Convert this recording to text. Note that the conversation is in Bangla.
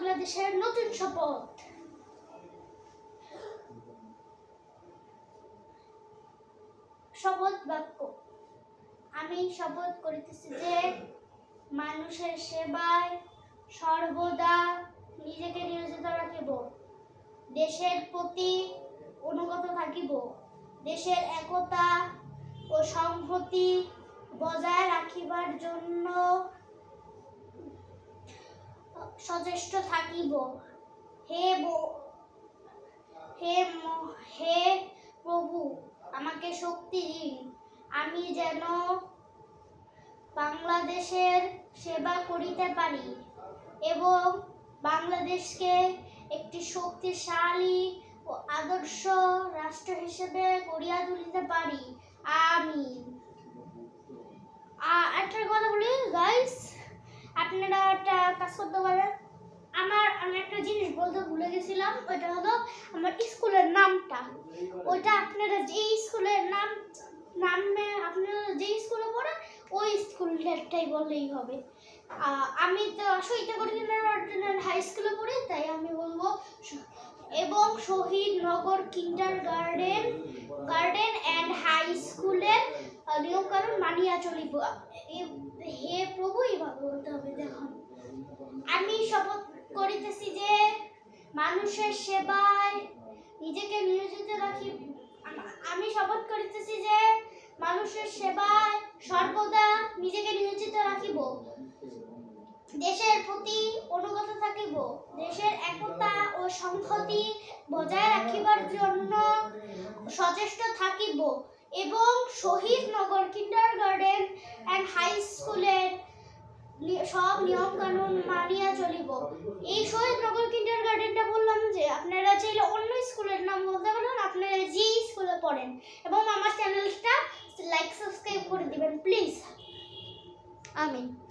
বাংলাদেশের নতুন শপথ। শপথ বাক্য। আমি শপথ করিতেছি যে মানুষের সেবায় সর্বদা নিজেকে নিয়োজিত রাখিব, দেশের প্রতি অনুগত থাকিব, দেশের একতা ও সংহতি বজায় রাখিবার জন্য সচেষ্ট থাকিব। হে প্রভু, আমাকে শক্তি দিন, আমি যেন বাংলাদেশের সেবা করিতে পারি এবং বাংলাদেশকে একটি শক্তিশালী ও আদর্শ রাষ্ট্র হিসেবে গড়িয়া তুলিতে পারি। আমিন। একটা কথা বলি গাইস, আপনারা একটা কাজ করতে পারেন। আমি একটা জিনিস বলতে ভুলে গেছিলাম, ওইটা হলো আমার স্কুলের নামটা। ওইটা আপনারা যে স্কুলের নামে আপনারা যে স্কুলে পড়েন ওই স্কুলটাই বললেই হবে। আমি তো শহীদ নগর হাই স্কুলে পড়ি, তাই আমি বলবো এবং শহীদ নগর কিন্ডারগার্টেন অ্যান্ড হাই স্কুলের নিয়ম কানুন মানিয়া চলিব। হে প্রভু, এইভাবে বলতে হবে। দেখুন, আমি শপথ করিতেছি যে মানুষের সেবায় নিজেকে নিয়োজিত রাখিব। আমি শপথ করিতেছি যে মানুষের সেবায় সর্বদা নিজেকে নিয়োজিত রাখিব, দেশের প্রতি অনুগত থাকিব, দেশের একতা ও সংহতি বজায় রাখিবার জন্য সচেষ্ট থাকিব এবং শহীদ নগর কিন্ডারগার্টেন অ্যান্ড হাই স্কুলের সব নিয়ম কানুন মানিয়া চলিব। এই শহীদ নগর কিন্ডারগার্টেনটা বললাম যে আপনারা চাইলে অন্য স্কুলের নাম বলতে পারেন, আপনারা যে স্কুলে পড়েন, এবং আমার চ্যানেলটা লাইক সাবস্ক্রাইব করে দিবেন প্লিজ। আমিন।